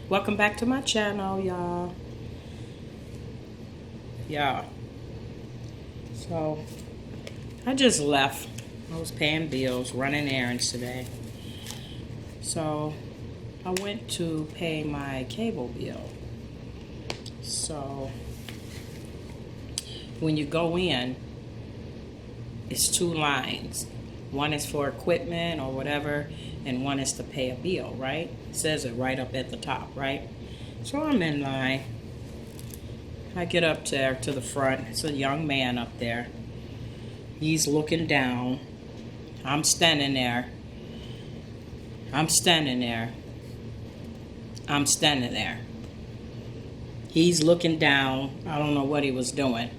Welcome back to my channel, y'all. Yeah. So, I just left. I was paying bills, running errands today. So, I went to pay my cable bill. So, when you go in, it's two lines. One is for equipment or whatever, and one is to pay a bill, right? It says it right up at the top, right? So I'm in line. I get up there to the front. It's a young man up there. He's looking down. I'm standing there. I'm standing there. I'm standing there. He's looking down. I don't know what he was doing.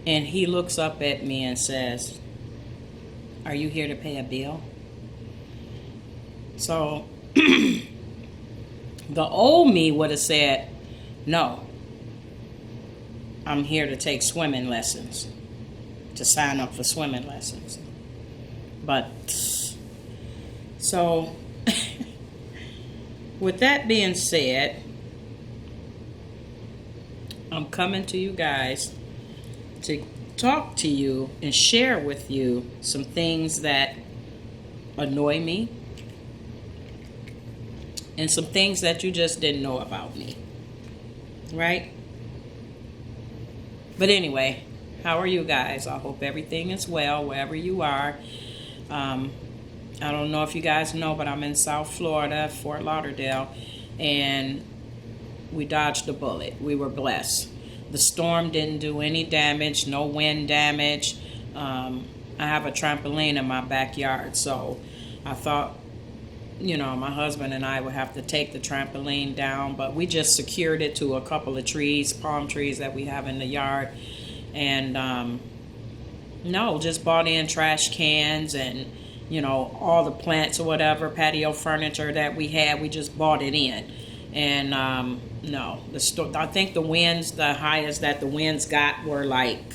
And he looks up at me and says, "Are you here to pay a bill?" So, the old me would have said, "No, I'm here to take swimming lessons, to sign up for swimming lessons." But, so, with that being said, I'm coming to you guys to talk to you and share with you some things that annoy me and some things that you just didn't know about me, right? But anyway, how are you guys? I hope everything is well wherever you are. I don't know if you guys know, but I'm in South Florida, Fort Lauderdale, and we dodged a bullet. We were blessed. The storm didn't do any damage, no wind damage. I have a trampoline in my backyard, so I thought, my husband and I would have to take the trampoline down, but we just secured it to a couple of trees, palm trees that we have in the yard. And no, just bought in trash cans and, all the plants or whatever, patio furniture that we had, we just bought it in. And no, I think the highest that the winds got were like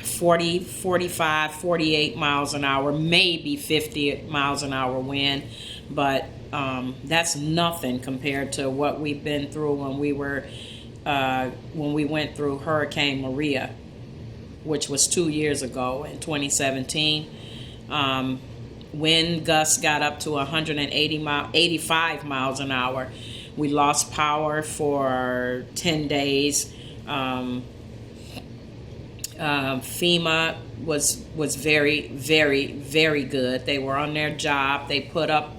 40, 45, 48 miles an hour, maybe 50 miles an hour wind. But that's nothing compared to what we've been through when we went through Hurricane Maria, which was 2 years ago in 2017. Wind gusts got up to 85 miles an hour. We lost power for 10 days. FEMA was very, very, very good. They were on their job. They put up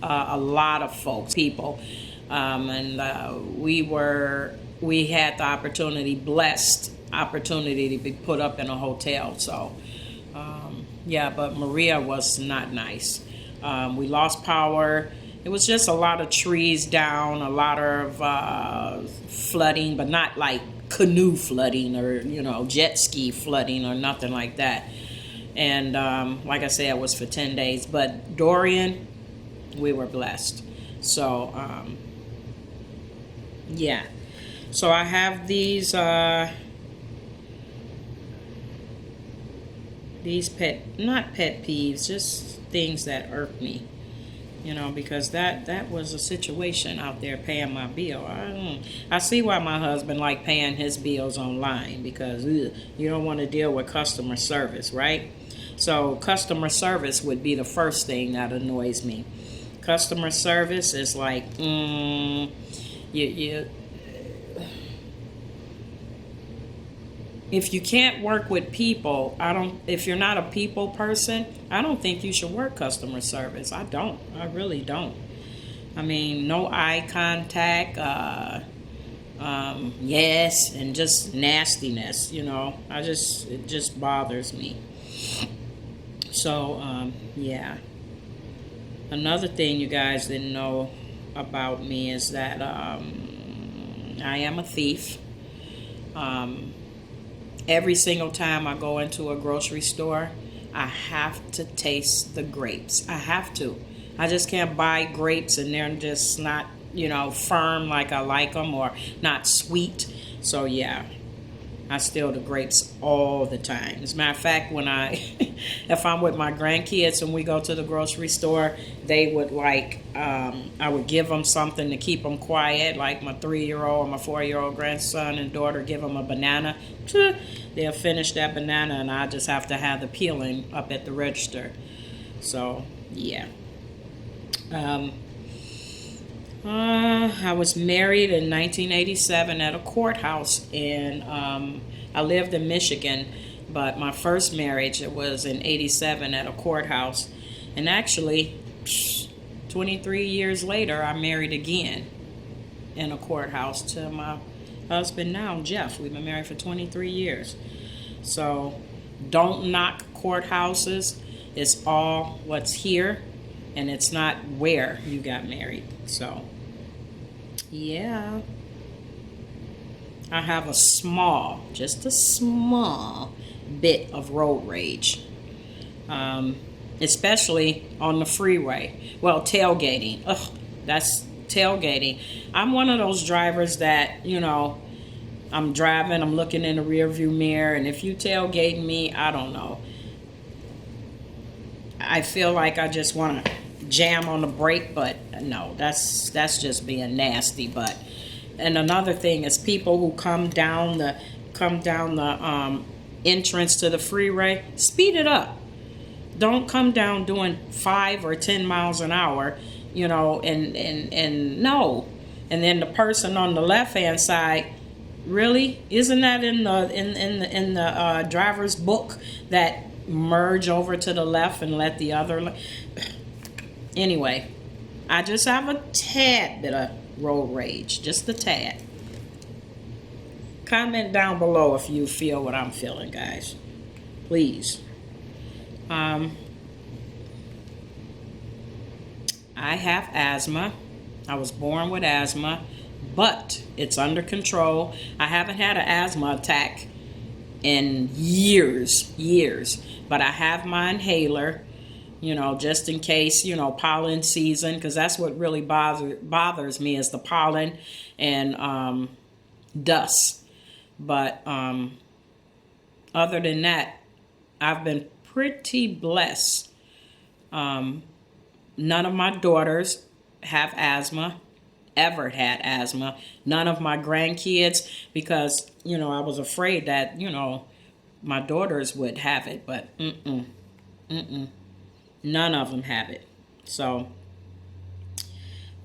a lot of people, and we had the blessed opportunity to be put up in a hotel. So. Yeah, but Maria was not nice. We lost power. It was just a lot of trees down, a lot of flooding, but not like canoe flooding or, jet ski flooding or nothing like that. And like I said, it was for 10 days. But Dorian, we were blessed. So, yeah. So I have these not pet peeves, just things that irk me, because that was a situation out there paying my bill. I see why my husband like paying his bills online, because you don't want to deal with customer service, right? So customer service would be the first thing that annoys me. Customer service is like, if you can't work with people, if you're not a people person, I don't think you should work customer service. I really don't. I mean, no eye contact, yes, and just nastiness, it just bothers me. So, yeah. Another thing you guys didn't know about me is that I am a thief. Every single time I go into a grocery store, I have to taste the grapes. I have to. I just can't buy grapes and they're just not, firm like I like them, or not sweet. So, yeah. I steal the grapes all the time. As a matter of fact, when if I'm with my grandkids and we go to the grocery store, they would like, I would give them something to keep them quiet, like my 3-year-old or my 4-year-old grandson and daughter, give them a banana. They'll finish that banana and I just have to have the peeling up at the register. So, yeah. I was married in 1987 at a courthouse, and I lived in Michigan, but my first marriage, it was in 87 at a courthouse. And actually, 23 years later, I married again in a courthouse to my husband now, Jeff. We've been married for 23 years. So don't knock courthouses. It's all what's here, and it's not where you got married. So, yeah. I have just a small bit of road rage. Especially on the freeway. Well, tailgating. Ugh, that's tailgating. I'm one of those drivers that, I'm driving, I'm looking in the rearview mirror, and if you tailgate me, I don't know. I feel like I just want to jam on the brake, but no, that's just being nasty. And another thing is people who come down the entrance to the freeway, speed it up. Don't come down doing 5 or 10 miles an hour, and no. And then the person on the left hand side, really, isn't that in the driver's book that merge over to the left and let the other? Anyway, I just have a tad bit of road rage, just a tad. Comment down below if you feel what I'm feeling, guys, please. I have asthma. I was born with asthma, but it's under control. I haven't had an asthma attack in years, but I have my inhaler, just in case, pollen season, because that's what really bothers me is the pollen and dust. But other than that, I've been pretty blessed. None of my daughters have asthma, ever had asthma. None of my grandkids, because, I was afraid that, my daughters would have it, but none of them have it. So,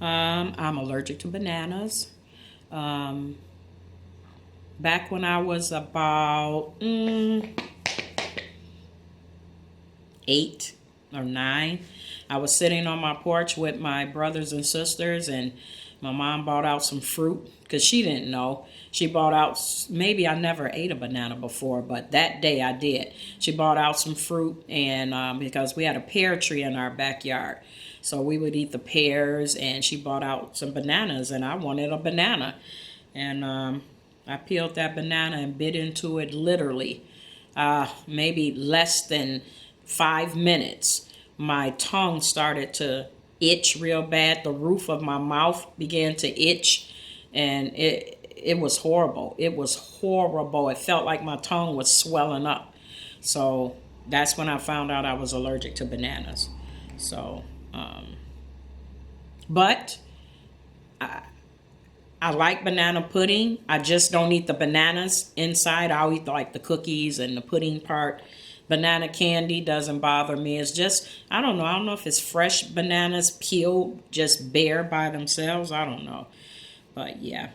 I'm allergic to bananas. Back when I was about 8 or 9, I was sitting on my porch with my brothers and sisters, and my mom bought out some fruit because she didn't know. She bought out, maybe I never ate a banana before, but that day I did. She bought out some fruit, and because we had a pear tree in our backyard, so we would eat the pears, and she bought out some bananas, and I wanted a banana. And I peeled that banana and bit into it literally, maybe less than 5 minutes. My tongue started to itch real bad. The roof of my mouth began to itch, and it was horrible. It was horrible. It felt like my tongue was swelling up. So that's when I found out I was allergic to bananas. So, but I like banana pudding. I just don't eat the bananas inside. I'll eat like the cookies and the pudding part. Banana candy doesn't bother me. It's just, I don't know. I don't know if it's fresh bananas peeled just bare by themselves. I don't know. But yeah.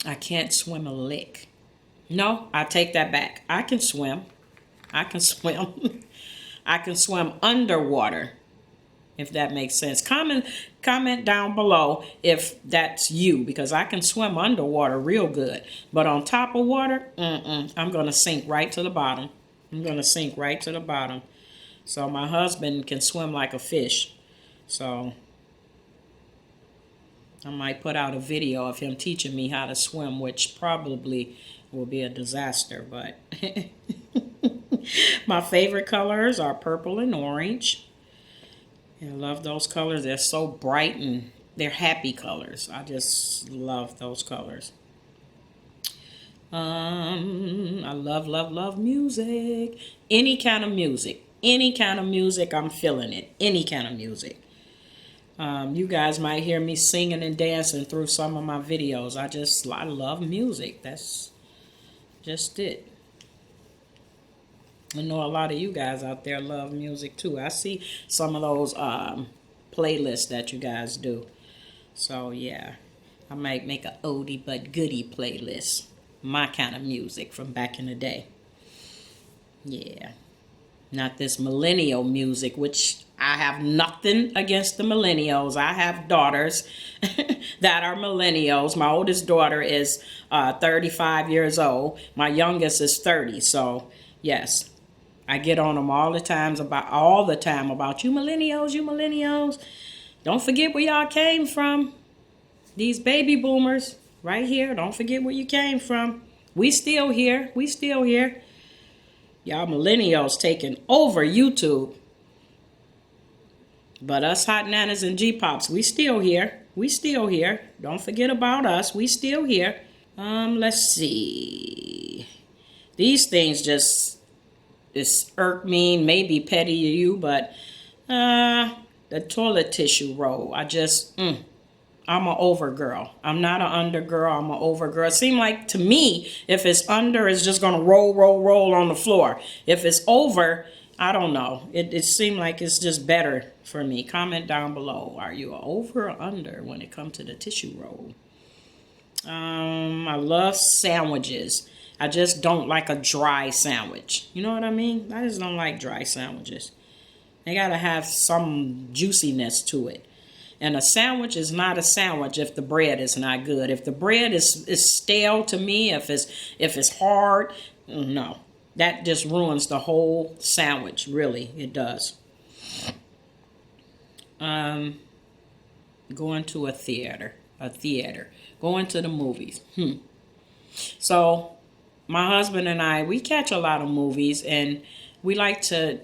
I can't swim a lick. No, I take that back. I can swim. I can swim. I can swim underwater, if that makes sense. Comment down below if that's you, because I can swim underwater real good. But on top of water, I'm going to sink right to the bottom. I'm going to sink right to the bottom. So my husband can swim like a fish. So I might put out a video of him teaching me how to swim, which probably will be a disaster. But my favorite colors are purple and orange. I love those colors. They're so bright and they're happy colors. I just love those colors. I love, love, love music. Any kind of music. Any kind of music, I'm feeling it. Any kind of music. You guys might hear me singing and dancing through some of my videos. I love music. That's just it. I know a lot of you guys out there love music too. I see some of those playlists that you guys do. So yeah, I might make a oldie but goodie playlist. My kind of music from back in the day. Yeah. Not this millennial music, which I have nothing against the millennials. I have daughters that are millennials. My oldest daughter is 35 years old. My youngest is 30. So, yes, I get on them all the time about you millennials, you millennials. Don't forget where y'all came from. These baby boomers right here. Don't forget where you came from. We still here. We still here. Y'all millennials taking over YouTube. But us hot nanas and G-pops, we still here. We still here. Don't forget about us. We still here. Let's see. These things just irk me, maybe petty to you, but the toilet tissue roll, I'm an over girl. I'm not an under girl. I'm an over girl. It seems like to me, if it's under, it's just going to roll, roll, roll on the floor. If it's over, I don't know. It seems like it's just better for me. Comment down below. Are you over or under when it comes to the tissue roll? I love sandwiches. I just don't like a dry sandwich. You know what I mean? I just don't like dry sandwiches. They got to have some juiciness to it. And a sandwich is not a sandwich if the bread is not good. If the bread is stale to me, if it's hard, no. That just ruins the whole sandwich, really. It does. Going to a theater. Going to the movies. So, my husband and I, we catch a lot of movies, and we like to,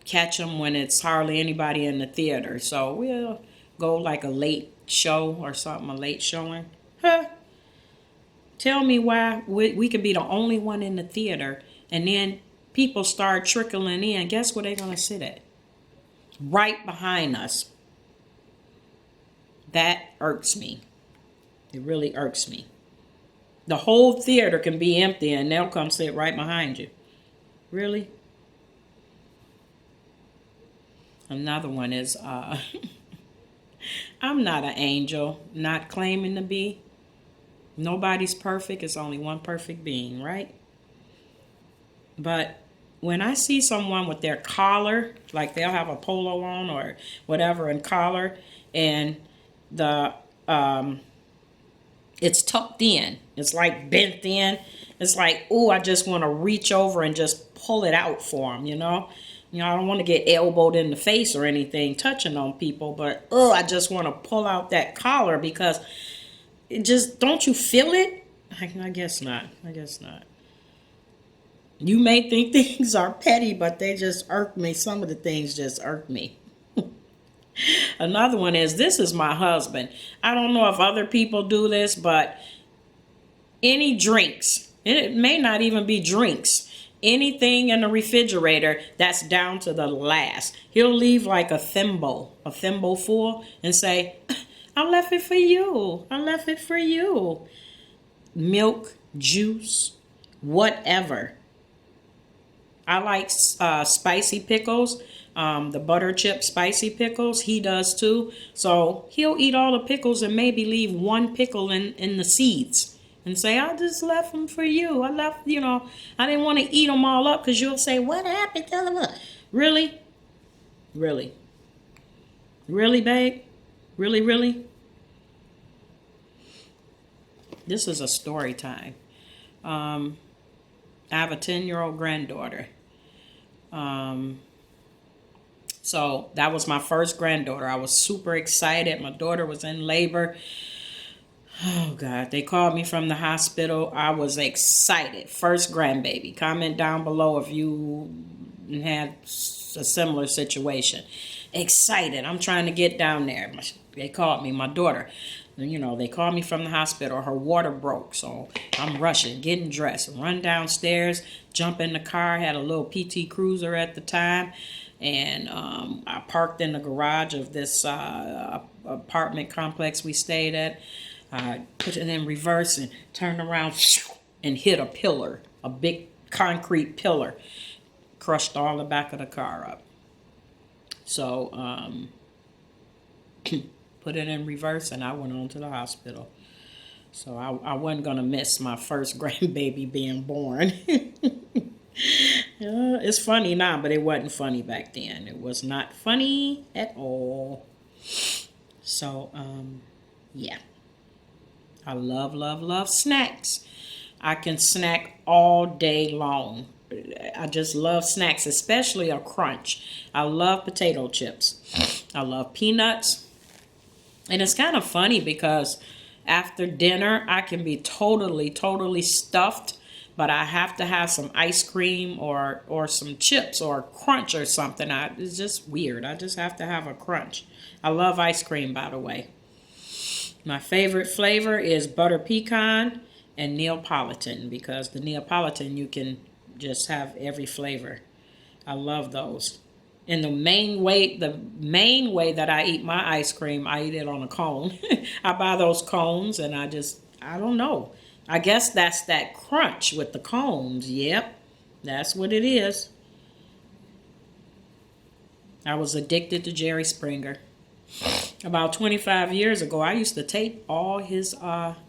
catch them when it's hardly anybody in the theater. So we'll go like a late show or something, a late showing. Tell me why we could be the only one in the theater, and then people start trickling in. Guess where they're going to sit at? Right behind us. That irks me. It really irks me. The whole theater can be empty and they'll come sit right behind you. Really? Another one is, I'm not an angel, not claiming to be. Nobody's perfect. It's only one perfect being, right? But when I see someone with their collar, like they'll have a polo on or whatever and collar, and it's tucked in. It's like bent in. It's like, oh, I just want to reach over and just pull it out for them, I don't want to get elbowed in the face or anything touching on people, but I just want to pull out that collar because it just, don't you feel it? I guess not. You may think things are petty, but they just irk me. Some of the things just irk me. Another one is, this is my husband. I don't know if other people do this, but any drinks, it may not even be drinks, anything in the refrigerator that's down to the last. He'll leave like a thimble full and say, I left it for you. I left it for you. Milk, juice, whatever. I like spicy pickles, the butter chip spicy pickles. He does too. So he'll eat all the pickles and maybe leave one pickle in the seeds. And say, I just left them for you. I didn't want to eat them all up because you'll say, what happened? Really? Really? Really, babe? Really? This is a story time. I have a 10-year-old granddaughter. So that was my first granddaughter. I was super excited. My daughter was in labor. Oh, God. They called me from the hospital. I was excited. First grandbaby. Comment down below if you had a similar situation. Excited. I'm trying to get down there. They called me, my daughter. You know, they called me from the hospital. Her water broke, so I'm rushing, getting dressed, run downstairs, jump in the car. Had a little PT Cruiser at the time, and I parked in the garage of this apartment complex we stayed at. I put it in reverse and turned around and hit a pillar, a big concrete pillar, crushed all the back of the car up. So put it in reverse, and I went on to the hospital. So I wasn't going to miss my first grandbaby being born. It's funny now, but it wasn't funny back then. It was not funny at all. So, yeah. I love, love, love snacks. I can snack all day long. I just love snacks, especially a crunch. I love potato chips. I love peanuts. And it's kind of funny because after dinner, I can be totally stuffed, but I have to have some ice cream or some chips or a crunch or something. It's just weird. I just have to have a crunch. I love ice cream, by the way. My favorite flavor is butter pecan and Neapolitan, because the Neapolitan, you can just have every flavor. I love those. And the main way that I eat my ice cream, I eat it on a cone. I buy those cones, and I don't know. I guess that's that crunch with the cones. Yep, that's what it is. I was addicted to Jerry Springer. About 25 years ago, I used to tape all his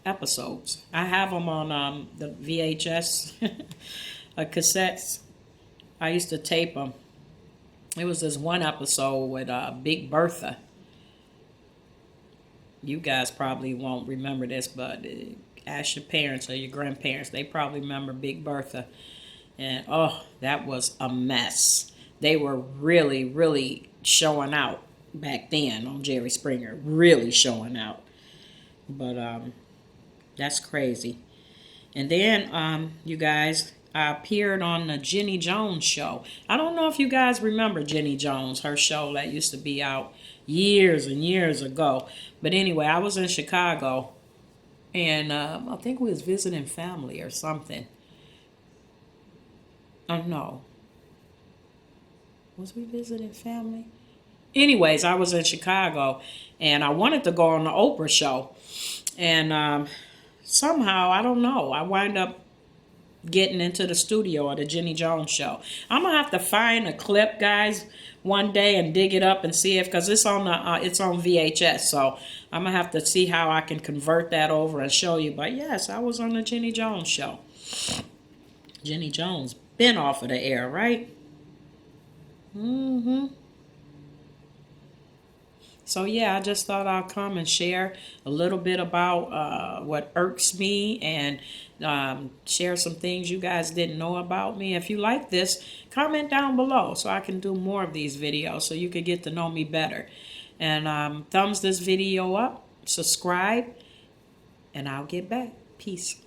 episodes. I have them on the VHS cassettes. I used to tape them. It was this one episode with Big Bertha. You guys probably won't remember this, but ask your parents or your grandparents. They probably remember Big Bertha. And, oh, that was a mess. They were really showing out back then on Jerry Springer. Really showing out. But that's crazy. And then, you guys, I appeared on the Jenny Jones show. I don't know if you guys remember Jenny Jones, her show that used to be out years and years ago. But anyway, I was in Chicago, and I think we was visiting family or something. Oh, no. Was we visiting family? Anyways, I was in Chicago, and I wanted to go on the Oprah show. And somehow, I don't know, I wind up getting into the studio at the Jenny Jones show. I'm gonna have to find a clip, guys, one day and dig it up and see if, because it's on VHS. So I'm gonna have to see how I can convert that over and show you. But yes, I was on the Jenny Jones show. Jenny Jones been off of the air, right? So yeah, I just thought I'll come and share a little bit about what irks me, and share some things you guys didn't know about me. If you like this, comment down below so I can do more of these videos so you can get to know me better. And thumbs this video up, subscribe, and I'll get back. Peace.